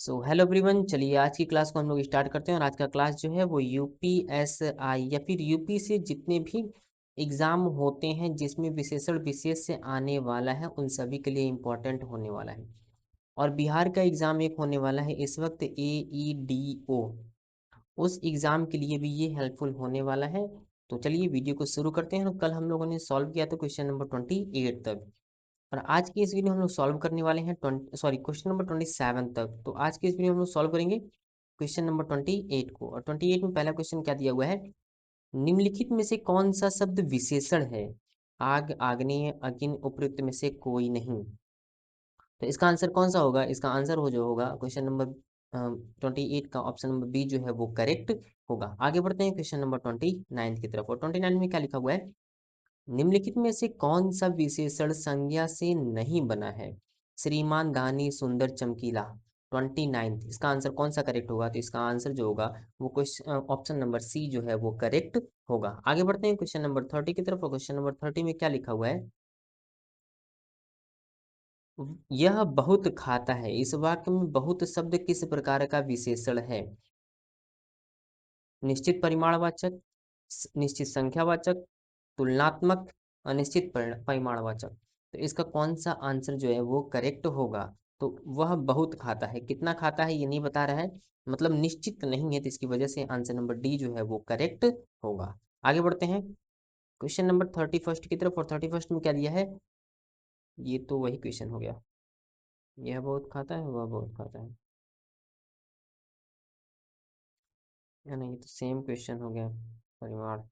Hello everyone, चलिए आज की क्लास को हम लोग स्टार्ट करते हैं। और आज का क्लास जो है वो यूपीएसआई या फिर यूपी से जितने भी एग्ज़ाम होते हैं जिसमें विशेषण विशेष से आने वाला है उन सभी के लिए इम्पोर्टेंट होने वाला है। और बिहार का एग्ज़ाम एक होने वाला है इस वक्त AEDO, उस एग्ज़ाम के लिए भी ये हेल्पफुल होने वाला है। तो चलिए वीडियो को शुरू करते हैं। कल हम लोगों ने सॉल्व किया था क्वेश्चन नंबर 28 तक, और आज की इस वीडियो हम लोग सॉल्व करने वाले हैं क्वेश्चन नंबर 27 तक। तो आज की इस वीडियो में हम लोग सॉल्व करेंगे क्वेश्चन नंबर 28 को। और 28 में पहला क्वेश्चन क्या दिया हुआ है, निम्नलिखित में से कौन सा शब्द विशेषण है? आग, आग्नेय, अग्नि, उपयुक्त में से कोई नहीं। तो इसका आंसर कौन सा होगा? इसका आंसर हो जो होगा क्वेश्चन नंबर 28 का ऑप्शन नंबर बी जो है वो करेक्ट होगा। आगे बढ़ते हैं क्वेश्चन नंबर 29 की तरफ। और 29 में क्या लिखा हुआ है, निम्नलिखित में से कौन सा विशेषण संज्ञा से नहीं बना है? श्रीमान, दानी, सुंदर, चमकीला। 29, इसका आंसर कौन सा करेक्ट होगा? तो इसका आंसर जो होगा वो क्वेश्चन ऑप्शन नंबर सी जो है वो करेक्ट होगा। आगे बढ़ते हैं क्वेश्चन नंबर 30 की तरफ। और क्वेश्चन नंबर 30 में क्या लिखा हुआ है, यह बहुत खाता है, इस वाक्य में बहुत शब्द किस प्रकार का विशेषण है? निश्चित परिमाणवाचक, निश्चित संख्यावाचक, तुलनात्मक, अनिश्चित परिमाणवाचक। तो इसका कौन सा आंसर जो है वो करेक्ट होगा? तो वह बहुत खाता है, कितना खाता है ये नहीं बता रहा है, मतलब निश्चित नहीं है, तो इसकी वजह से आंसर नंबर डी जो है वो करेक्ट होगा। आगे बढ़ते हैं क्वेश्चन नंबर 31 की तरफ। और 31 में क्या दिया है, ये तो वही क्वेश्चन हो गया, यह बहुत खाता है, वह बहुत खाता है, या नहीं, ये तो सेम क्वेश्चन हो गया। परिमाण,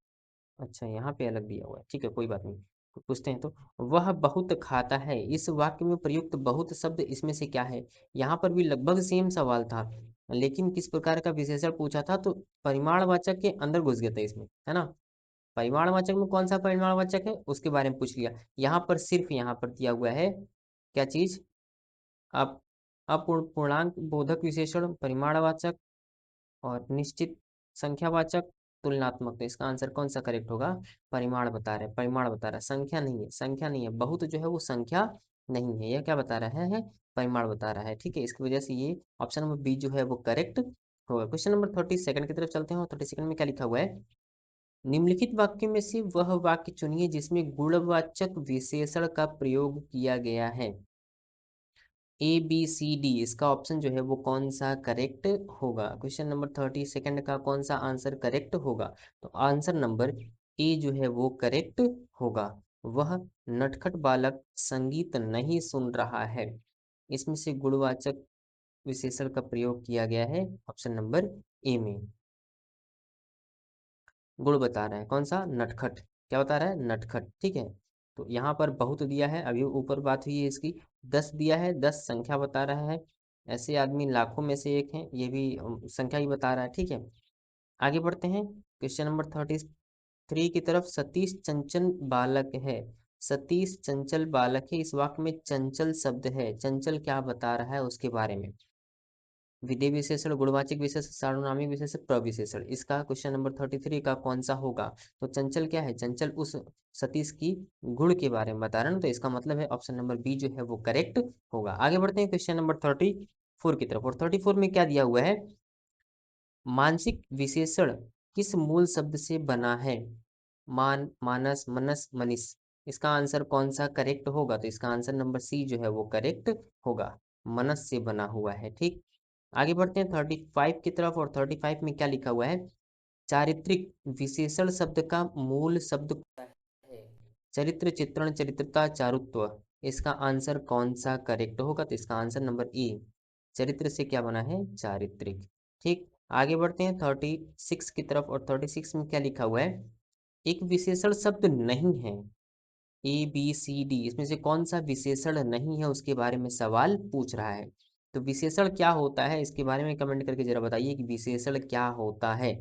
अच्छा यहाँ पे अलग दिया हुआ है, ठीक है कोई बात नहीं। तो पूछते हैं, तो वह बहुत खाता है, इस वाक्य में प्रयुक्त बहुत शब्द इसमें से क्या है? यहाँ पर भी लगभग सेम सवाल था, लेकिन किस प्रकार का विशेषण पूछा था, तो परिमाणवाचक के अंदर घुस गया था इसमें, है ना। परिमाणवाचक में कौन सा परिमाणवाचक है उसके बारे में पूछ लिया। यहाँ पर सिर्फ यहाँ पर दिया हुआ है क्या चीज, अप अपूर्णांक बोधक विशेषण, परिमाणवाचक और निश्चित संख्यावाचक, तुलनात्मक। तो इसका आंसर कौन सा करेक्ट होगा? परिमाण बता रहा है, परिमाण बता रहा है, संख्या नहीं है, संख्या नहीं है, बहुत जो है वो संख्या नहीं है, यह क्या बता रहा है? परिमाण बता रहा है, ठीक है। इसकी वजह से ये ऑप्शन नंबर बी जो है वो करेक्ट होगा। क्वेश्चन नंबर 32 की तरफ चलते हैं। और 32 में क्या लिखा हुआ है, निम्नलिखित वाक्य में से वह वाक्य चुनिए जिसमें गुणवाचक विशेषण का प्रयोग किया गया है। ABCD, इसका ऑप्शन जो है वो कौन सा करेक्ट होगा? क्वेश्चन नंबर 32 का कौन सा आंसर करेक्ट होगा? तो आंसर नंबर ए जो है वो करेक्ट होगा। वह नटखट बालक संगीत नहीं सुन रहा है, इसमें से गुणवाचक विशेषण का प्रयोग किया गया है ऑप्शन नंबर ए में। गुण बता रहा है कौन सा? नटखट। क्या बता रहा है? नटखट, ठीक है। तो यहाँ पर बहुत दिया है, अभी ऊपर बात हुई है इसकी, 10 दिया है, 10 संख्या बता रहा है। ऐसे आदमी लाखों में से एक है, ये भी संख्या ही बता रहा है, ठीक है। आगे बढ़ते हैं क्वेश्चन नंबर 33 की तरफ। सतीश चंचल बालक है, सतीश चंचल बालक है, इस वाक्य में चंचल शब्द है, चंचल क्या बता रहा है उसके बारे में? विधेय विशेषण, गुणवाचक विशेषण, सार्वनामिक विशेषण, प्रविशेषण। इसका क्वेश्चन नंबर 33 का कौन सा होगा? तो चंचल क्या है? चंचल उस सतीश की गुण के बारे में बता रहे हैं, तो इसका मतलब है ऑप्शन नंबर बी जो है वो करेक्ट होगा। आगे बढ़ते हैं क्वेश्चन नंबर 34 की तरफ। और 34 में क्या दिया हुआ है, मानसिक विशेषण किस मूल शब्द से बना है? मान, मानस, मनस, मनीष। इसका आंसर कौन सा करेक्ट होगा? तो इसका आंसर नंबर सी जो है वो करेक्ट होगा, मनस से बना हुआ है, ठीक। आगे बढ़ते हैं 35 की तरफ। और 35 में क्या लिखा हुआ है, चारित्रिक विशेषण शब्द का मूल शब्द क्या है? चरित्र, चित्रण, चरित्रता, चारुत्व। इसका आंसर कौन सा करेक्ट होगा? तो इसका आंसर नंबर ए, चरित्र से क्या बना है? चारित्रिक, ठीक। आगे बढ़ते हैं 36 की तरफ। और 36 में क्या लिखा हुआ है, एक विशेषण शब्द नहीं है। ABCD, इसमें से कौन सा विशेषण नहीं है उसके बारे में सवाल पूछ रहा है। तो विशेषण क्या होता है इसके बारे में कमेंट करके जरा बताइए कि विशेषण क्या होता है।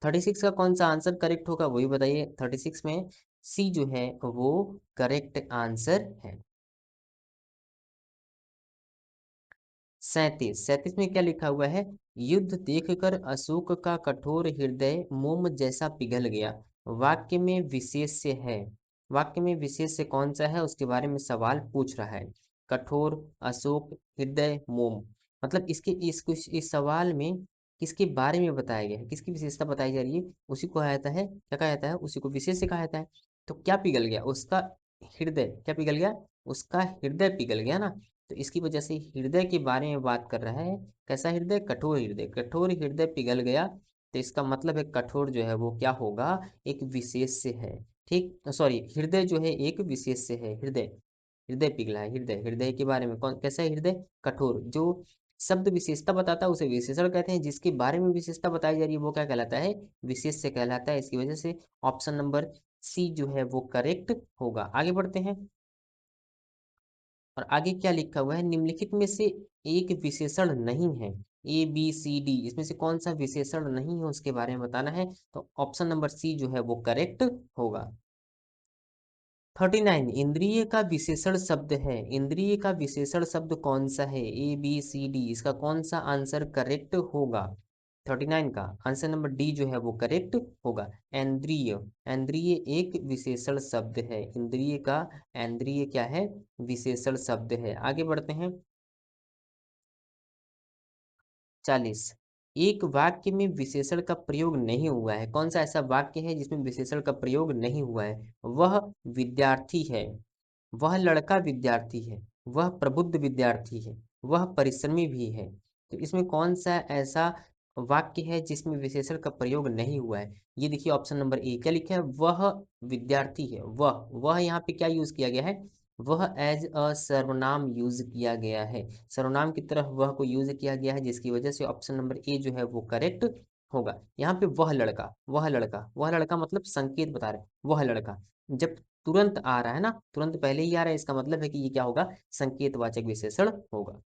36 का कौन सा आंसर करेक्ट होगा वही बताइए। 36 में सी जो है वो करेक्ट आंसर है। 37 में क्या लिखा हुआ है, युद्ध देखकर अशोक का कठोर हृदय मोम जैसा पिघल गया। वाक्य में विशेष्य है, वाक्य में विशेष्य कौन सा है उसके बारे में सवाल पूछ रहा है। कठोर, अशोक, हृदय, मोम। मतलब इस सवाल में किसके बारे में बताया गया है, किसकी विशेषता बताई जा रही है, उसी को कहा जाता है, क्या कहा जाता है, उसी को विशेष कहा जाता है। तो क्या पिघल गया उसका हृदय, क्या पिघल गया उसका हृदय पिघल गया ना। तो इसकी वजह से हृदय के बारे में बात कर रहा है। कैसा हृदय, कठोर हृदय, कठोर हृदय पिघल गया। तो इसका मतलब है कठोर जो है वो क्या होगा, एक विशेष से है। ठीक, सॉरी, हृदय जो है एक विशेष से है। हृदय, हृदय पिघला है, हृदय, हृदय के बारे में कौन कैसा है हृदय, कठोर। जो शब्द विशेषता बताता है उसे विशेषण कहते हैं, जिसके बारे में विशेषता बताई जा रही है वो क्या कहलाता है, विशेष से कहलाता है। इसकी वजह से ऑप्शन नंबर सी जो है वो करेक्ट होगा। आगे बढ़ते हैं, और आगे क्या लिखा हुआ है, निम्नलिखित में से एक विशेषण नहीं है, ए बी सी डी, इसमें से कौन सा विशेषण नहीं है उसके बारे में बताना है। तो ऑप्शन नंबर सी जो है वो करेक्ट होगा। 39, इंद्रिय का विशेषण शब्द है, इंद्रिय का विशेषण शब्द कौन सा है, ए बी सी डी, इसका कौन सा आंसर करेक्ट होगा। 39 का आंसर नंबर डी जो है वो करेक्ट होगा। इंद्रिय, इंद्रिय एक विशेषण शब्द है, इंद्रिय का, इंद्रिय क्या है, विशेषण शब्द है। आगे बढ़ते हैं, 40, एक वाक्य में विशेषण का प्रयोग नहीं हुआ है, कौन सा ऐसा वाक्य है जिसमें विशेषण का प्रयोग नहीं हुआ है, वह विद्यार्थी है, वह लड़का विद्यार्थी है, वह प्रबुद्ध विद्यार्थी है, वह परिश्रमी भी है। तो इसमें कौन सा ऐसा वाक्य है जिसमें विशेषण का प्रयोग नहीं हुआ है। ये देखिए ऑप्शन नंबर ए, क्या लिखा है, वह विद्यार्थी है, वह यहाँ पे क्या यूज किया गया है, वह एज अ सर्वनाम यूज किया गया है, सर्वनाम की तरह वह को यूज किया गया है, जिसकी वजह से ऑप्शन नंबर ए जो है वो करेक्ट होगा। यहाँ पे वह लड़का, वह लड़का, वह लड़का मतलब संकेत बता रहे हैं, वह लड़का जब तुरंत आ रहा है ना, तुरंत पहले ही आ रहा है, इसका मतलब है कि ये क्या होगा, संकेतवाचक विशेषण होगा।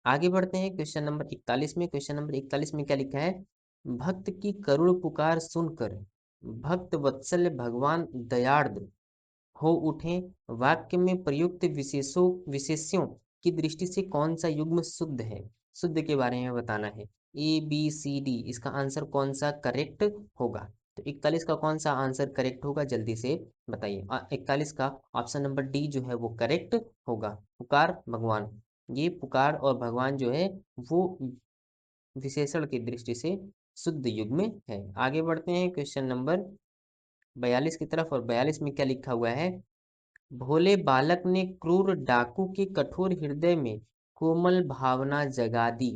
आगे बढ़ते हैं क्वेश्चन नंबर 41 में, क्वेश्चन नंबर 41 में क्या लिखा है, भक्त की करुण पुकार सुनकर भक्त वत्सल भगवान दयार्द हो उठे, वाक्य में प्रयुक्त विशेष्यों की दृष्टि से कौन सा युग्म शुद्ध है, शुद्ध के बारे में बताना है, ए बी सी डी, इसका आंसर कौन सा करेक्ट होगा। तो 41 का कौन सा आंसर करेक्ट होगा, जल्दी से बताइए। 41 का ऑप्शन नंबर डी जो है वो करेक्ट होगा, पुकार भगवान, ये पुकार और भगवान जो है वो विशेषण की दृष्टि से शुद्ध युग्म है। आगे बढ़ते हैं क्वेश्चन नंबर 42 की तरफ, और 42 में क्या लिखा हुआ है, भोले बालक ने क्रूर डाकू के कठोर हृदय में कोमल भावना जगा दी,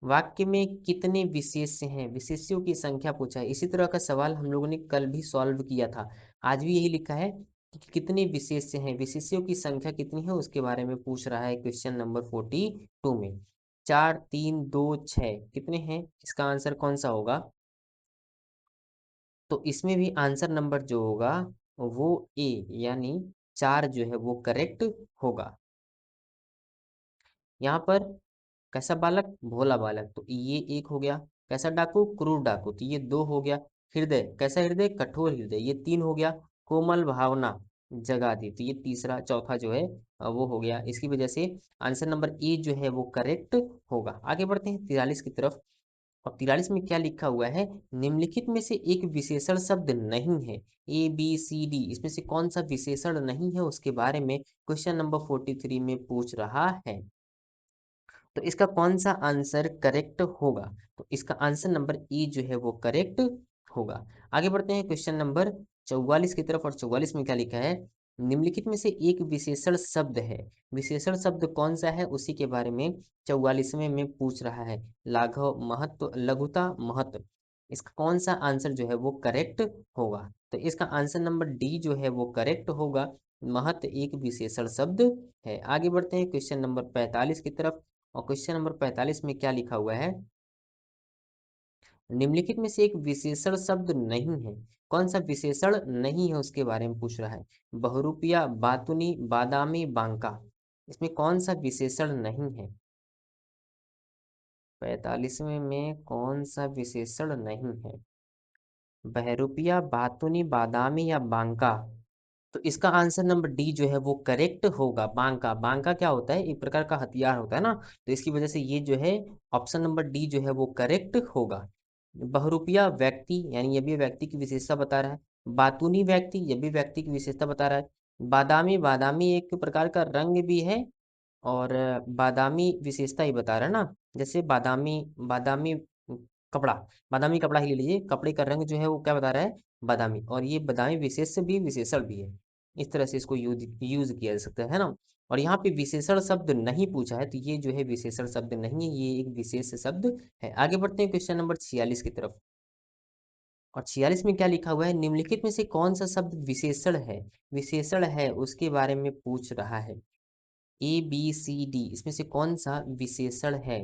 वाक्य में कितने विशेष्य हैं, विशेष्यों की संख्या पूछा है। इसी तरह का सवाल हम लोगों ने कल भी सॉल्व किया था, आज भी यही लिखा है कि कितने विशेष्य हैं, विशेष्यों की संख्या कितनी है उसके बारे में पूछ रहा है क्वेश्चन नंबर 42 में। 4 3 2 6 कितने हैं, इसका आंसर कौन सा होगा। तो इसमें भी आंसर नंबर जो होगा वो ए, यानी 4 जो है वो करेक्ट होगा। यहाँ पर कैसा बालक, भोला बालक, तो ये एक हो गया। कैसा डाकू, क्रूर डाकू, तो ये दो हो गया। हृदय, कैसा हृदय, कठोर हृदय, ये तीन हो गया। कोमल भावना जगा दी, तो ये तीसरा, चौथा जो है वो हो गया। इसकी वजह से आंसर नंबर ए जो है वो करेक्ट होगा। आगे बढ़ते हैं 43 की तरफ, और 43 में क्या लिखा हुआ है, निम्नलिखित में से एक विशेषण शब्द नहीं है, ए बी सी डी, इसमें से कौन सा विशेषण नहीं है उसके बारे में क्वेश्चन नंबर 43 में पूछ रहा है। तो इसका कौन सा आंसर करेक्ट होगा, तो इसका आंसर नंबर ई जो है वो करेक्ट होगा। आगे बढ़ते हैं क्वेश्चन नंबर 44 की तरफ, और 44 में क्या लिखा है, निम्नलिखित में से एक विशेषण शब्द है, विशेषण शब्द कौन सा है उसी के बारे में 44वें में पूछ रहा है। लाघव, महत्व, लघुता, महत्व, इसका कौन सा आंसर जो है वो करेक्ट होगा। तो इसका आंसर नंबर डी जो है वो करेक्ट होगा, महत्व एक विशेषण शब्द है। आगे बढ़ते हैं क्वेश्चन नंबर 45 की तरफ, और क्वेश्चन नंबर 45 में क्या लिखा हुआ है, निम्नलिखित में से एक विशेषण शब्द नहीं है, कौन सा विशेषण नहीं है उसके बारे में पूछ रहा है। बहुरूपिया, बातुनी, बादामी, बांका, इसमें कौन सा विशेषण नहीं है। 45वें में कौन सा विशेषण नहीं है, बहरूपिया, बातुनी, बादामी या बांका। तो इसका आंसर नंबर डी जो है वो करेक्ट होगा, बांका। बांका क्या होता है, एक प्रकार का हथियार होता है ना, तो इसकी वजह से ये जो है ऑप्शन नंबर डी जो है वो करेक्ट होगा। बहुरूपिया व्यक्ति, यानी ये भी व्यक्ति की विशेषता बता रहा है। बातूनी व्यक्ति, ये भी व्यक्ति की विशेषता बता रहा है। बादामी, बादामी एक प्रकार का रंग भी है, और बादामी विशेषता ही बता रहा है ना, जैसे बादामी बादामी कपड़ा, बादामी कपड़ा ही ले लीजिए, कपड़े का रंग जो है वो क्या बता रहा है, बादामी, और ये बादामी विशेष भी विशेषण भी है, इस तरह से इसको यूज यूज किया जा सकता है ना। और यहाँ पे विशेषण शब्द नहीं पूछा है, तो ये जो है विशेषण शब्द नहीं है, ये एक विशेष शब्द है। आगे बढ़ते हैं क्वेश्चन नंबर 46 की तरफ। और 46 में क्या लिखा हुआ है, निम्नलिखित में से कौन सा शब्द विशेषण है, विशेषण है उसके बारे में पूछ रहा है। ए बी सी डी, इसमें से कौन सा विशेषण है,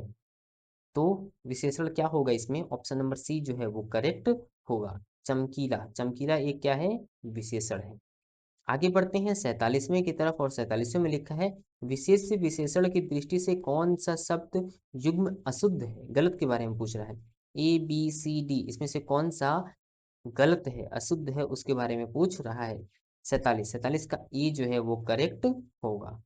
तो विशेषण क्या होगा इसमें, ऑप्शन नंबर सी जो है वो करेक्ट होगा। चमकीला, चमकीला एक क्या है, विशेषण है। आगे बढ़ते हैं 47वें की तरफ, और 47वें में लिखा है, विशेष विशेषण की दृष्टि से कौन सा शब्द युग्म अशुद्ध है, गलत के बारे में पूछ रहा है। ए बी सी डी, इसमें से कौन सा गलत है, अशुद्ध है, उसके बारे में पूछ रहा है। 47 का ई जो है वो करेक्ट होगा।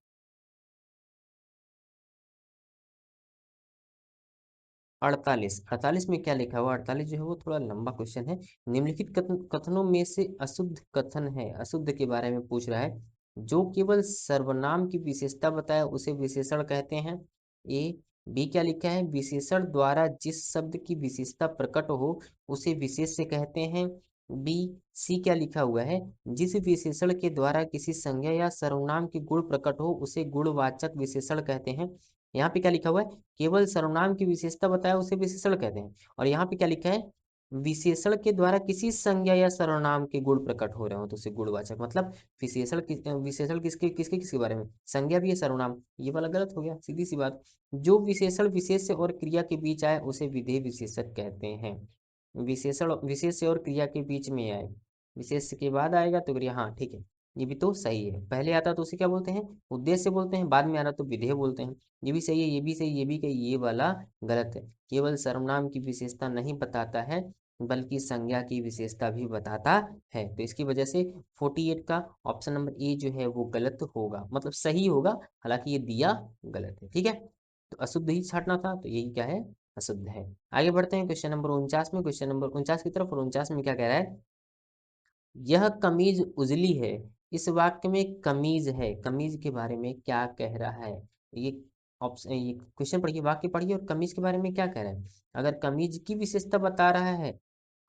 48 में क्या लिखा हुआ, 48 जो है वो थोड़ा लंबा क्वेश्चन है। निम्नलिखित कथनों में से अशुद्ध कथन है, अशुद्ध के बारे में पूछ रहा है। जो केवल सर्वनाम की विशेषता बताए उसे विशेषण कहते हैं। ए बी क्या लिखा है, विशेषण द्वारा जिस शब्द की विशेषता प्रकट हो उसे विशेष्य कहते हैं। बी सी क्या लिखा हुआ है, जिस विशेषण के द्वारा किसी संज्ञा या सर्वनाम की गुण प्रकट हो उसे गुणवाचक विशेषण कहते हैं। यहाँ पे क्या लिखा हुआ है, केवल सर्वनाम की विशेषता बताया उसे विशेषण कहते हैं। और यहाँ पे क्या लिखा है, विशेषण के द्वारा किसी संज्ञा या सर्वनाम के गुण प्रकट हो रहे हो तो उसे गुणवाचक, मतलब विशेषण किसके किसके किसके बारे में, संज्ञा भी है सर्वनाम, ये वाला गलत हो गया, सीधी सी बात। जो विशेषण विशेष्य और क्रिया के बीच आए उसे विधेय विशेषक कहते हैं। विशेषण विशेष्य और क्रिया के बीच में आए, विशेष्य के बाद आएगा तो क्रिया, हाँ ठीक है, ये भी तो सही है। पहले आता तो उसे क्या बोलते हैं, उद्देश्य बोलते हैं, बाद में आ रहा तो विधेय बोलते हैं। ये भी सही है, ये भी सही, ये भी कही, ये वाला गलत है। केवल सर्वनाम की विशेषता नहीं बताता है बल्कि संज्ञा की विशेषता भी बताता है, तो इसकी वजह से 48 का ऑप्शन नंबर ए जो है वो गलत होगा, मतलब सही होगा, हालांकि ये दिया गलत है, ठीक है। तो अशुद्ध ही छांटना था, तो यही क्या है, अशुद्ध है। आगे बढ़ते हैं क्वेश्चन नंबर 49 में, क्वेश्चन नंबर 49 की तरफ, और 49 में क्या कह रहा है, यह कमीज उजली है। इस वाक्य में कमीज है, कमीज के बारे में क्या कह रहा है, ये ऑप्शन, ये क्वेश्चन पढ़िए, वाक्य पढ़िए, और कमीज के बारे में क्या कह रहा है। अगर कमीज की विशेषता बता रहा है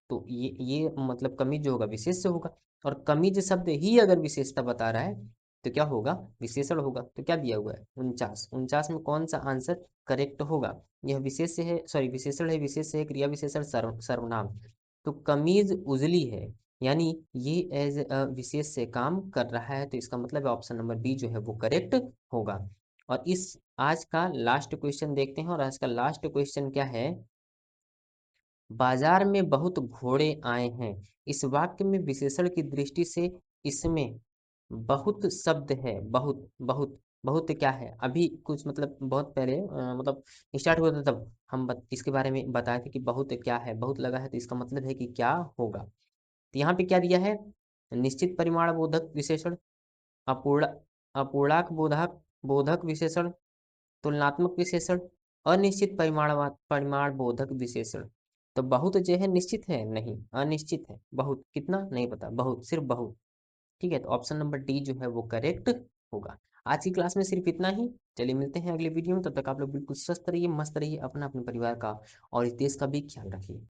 तो ये मतलब कमीज जो होगा विशेष्य होगा, और कमीज शब्द ही अगर विशेषता बता रहा है तो क्या होगा, विशेषण होगा। तो क्या दिया हुआ है, 49, 49 में कौन सा आंसर करेक्ट होगा। यह विशेष्य है, सॉरी विशेषण है, विशेष्य है, क्रिया विशेषण, सर्वनाम। तो कमीज उजली है, यानी ये एज अ विशेष से काम कर रहा है, तो इसका मतलब है ऑप्शन नंबर बी जो है वो करेक्ट होगा। और इस आज का लास्ट क्वेश्चन देखते हैं, और आज का लास्ट क्वेश्चन क्या है, बाजार में बहुत घोड़े आए हैं। इस वाक्य में विशेषण की दृष्टि से इसमें बहुत शब्द है, बहुत बहुत बहुत क्या है, अभी कुछ मतलब बहुत पहले मतलब स्टार्ट हुआ था तब हम इसके बारे में बताए थे कि बहुत क्या है, बहुत लगा है, तो इसका मतलब है कि क्या होगा। तो यहाँ पे क्या दिया है, निश्चित परिमाण बोधक विशेषण, अपूर्ण अपूर्णांक बोधक बोधक विशेषण, तुलनात्मक विशेषण, अनिश्चित परिमाण बोधक विशेषण। तो बहुत जो है निश्चित है नहीं, अनिश्चित है, बहुत कितना नहीं पता, बहुत सिर्फ बहुत, ठीक है। तो ऑप्शन नंबर डी जो है वो करेक्ट होगा। आज की क्लास में सिर्फ इतना ही, चलिए मिलते हैं अगले वीडियो में, तब तक आप लोग बिल्कुल स्वस्थ रहिए, मस्त रहिए, अपना अपने परिवार का और इस देश का भी ख्याल रखिए।